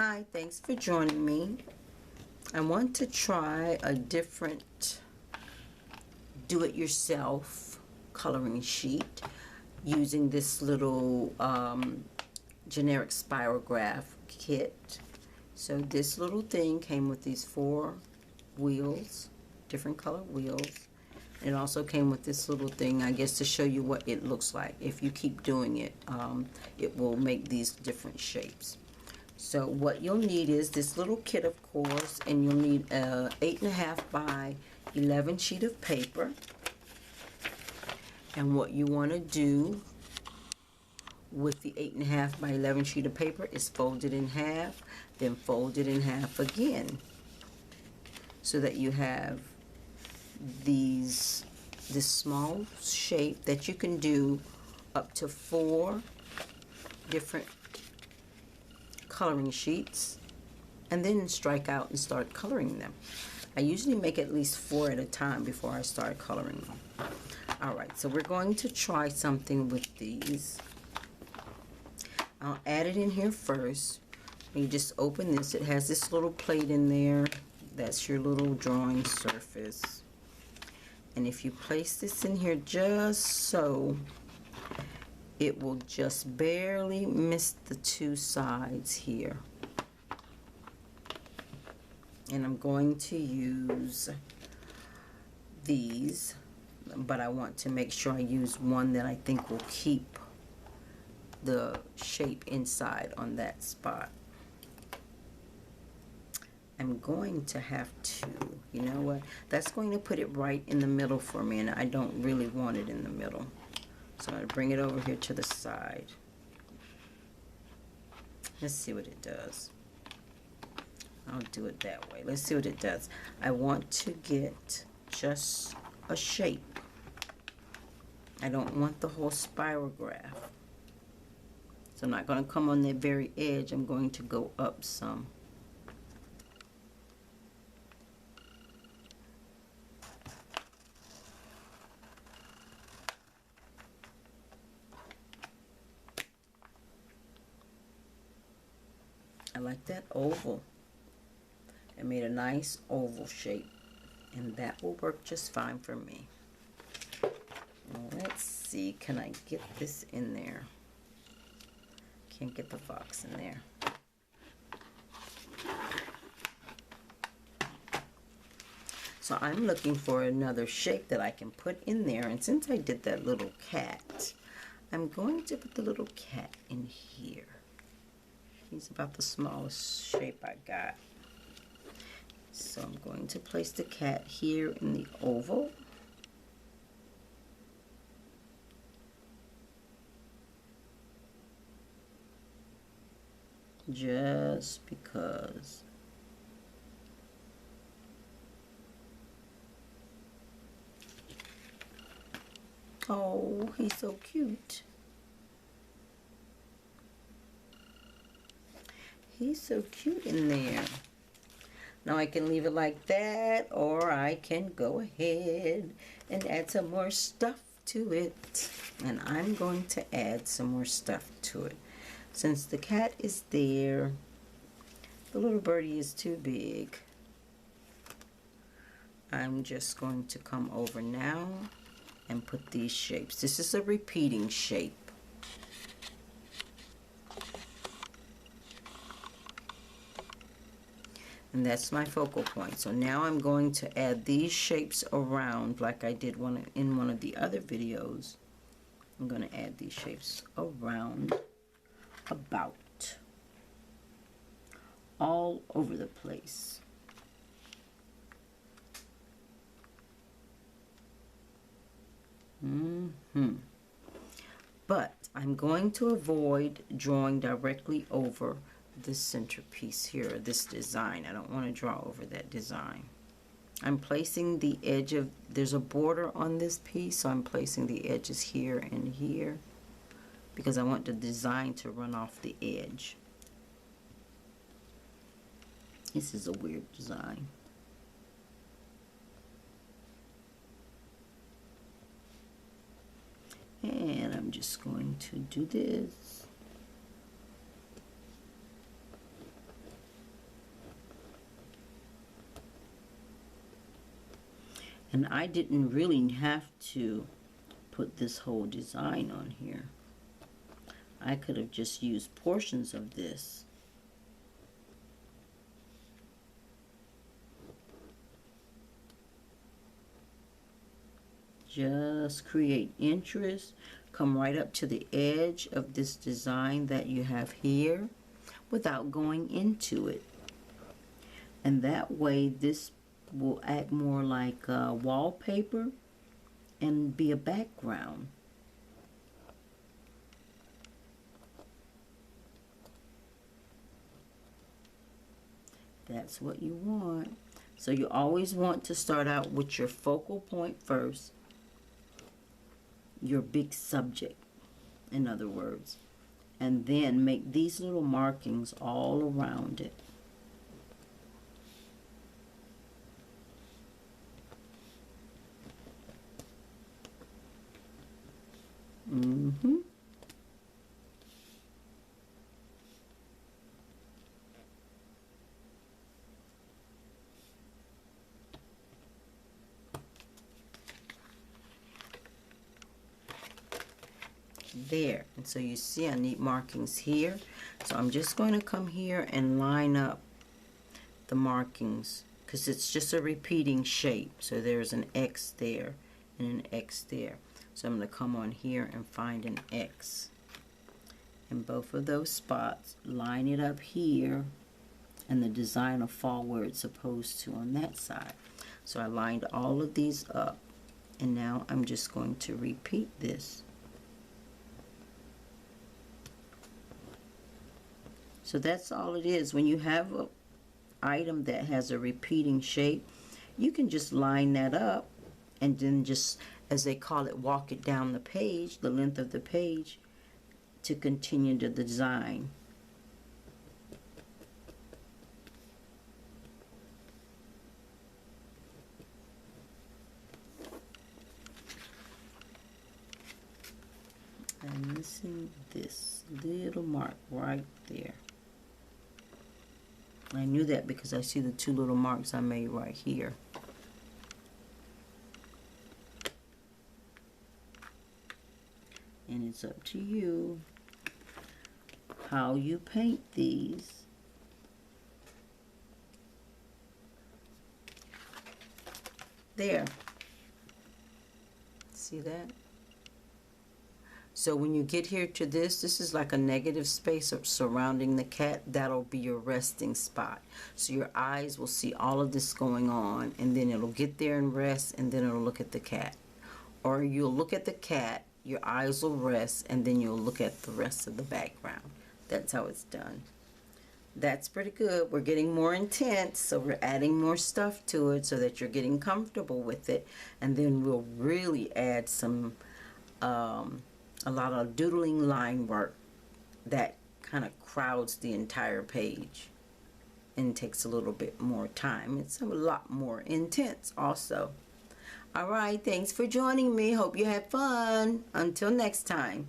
Hi, thanks for joining me. I want to try a different do-it-yourself coloring sheet using this little generic spirograph kit. So this little thing came with these 4 wheels, different color wheels. It also came with this little thing, I guess, to show you what it looks like. If you keep doing it, it will make these different shapes. So what you'll need is this little kit, of course, and you'll need a 8.5 by 11 sheet of paper. And what you want to do with the 8.5 by 11 sheet of paper is fold it in half, then fold it in half again, so that you have this small shape that you can do up to 4 different coloring sheets, and then strike out and start coloring them. I usually make at least 4 at a time before I start coloring them. Alright, so we're going to try something with these. I'll add it in here first. You just open this. It has this little plate in there. That's your little drawing surface. And if you place this in here just so, it will just barely miss the 2 sides here. And I'm going to use these, but I want to make sure I use one that I think will keep the shape inside on that spot. I'm going to have to, you know what, that's going to put it right in the middle for me, and I don't really want it in the middle. So I'm going to bring it over here to the side. Let's see what it does. I'll do it that way. Let's see what it does. I want to get just a shape. I don't want the whole spirograph. So I'm not going to come on that very edge. I'm going to go up some. I like that oval. It made a nice oval shape, and that will work just fine for me. Now let's see, can I get this in there? Can't get the fox in there. So I'm looking for another shape that I can put in there, and since I did that little cat, I'm going to put the little cat in here. He's about the smallest shape I got. So I'm going to place the cat here in the oval. Just because. Oh, he's so cute. He's so cute in there. Now I can leave it like that, or I can go ahead and add some more stuff to it. And I'm going to add some more stuff to it. Since the cat is there, the little birdie is too big. I'm just going to come over now and put these shapes. This is a repeating shape. And that's my focal point. So now I'm going to add these shapes around like I did in one of the other videos. I'm going to add these shapes around, about, all over the place. But I'm going to avoid drawing directly over this centerpiece here, this design. I don't want to draw over that design. I'm placing the edge of, there's a border on this piece, so I'm placing the edges here and here because I want the design to run off the edge. This is a weird design. And I'm just going to do this. And I didn't really have to put this whole design on here. I could have just used portions of this. Just create interest. Come right up to the edge of this design that you have here without going into it. And that way this will act more like wallpaper and be a background. That's what you want. So you always want to start out with your focal point first, your big subject, in other words, and then make these little markings all around it. There. And so you see I need markings here. So I'm just going to come here and line up the markings because it's just a repeating shape. So there's an X there and an X there. So I'm going to come on here and find an X. In both of those spots, line it up here, and the design will fall where it's supposed to on that side. So I lined all of these up, and now I'm just going to repeat this. So that's all it is. When you have an item that has a repeating shape, you can just line that up and then just, as they call it, walk it down the page, the length of the page, to continue the design. I'm missing this little mark right there. I knew that because I see the two little marks I made right here. And it's up to you how you paint these. There. See that? So when you get here to this is like a negative space surrounding the cat. That'll be your resting spot. So your eyes will see all of this going on, and then it'll get there and rest, and then it'll look at the cat. Or you'll look at the cat, your eyes will rest, and then you'll look at the rest of the background. That's how it's done. That's pretty good. We're getting more intense, so we're adding more stuff to it so that you're getting comfortable with it. And then we'll really add some a lot of doodling line work that kind of crowds the entire page and takes a little bit more time. It's a lot more intense also. All right, thanks for joining me. Hope you had fun. Until next time.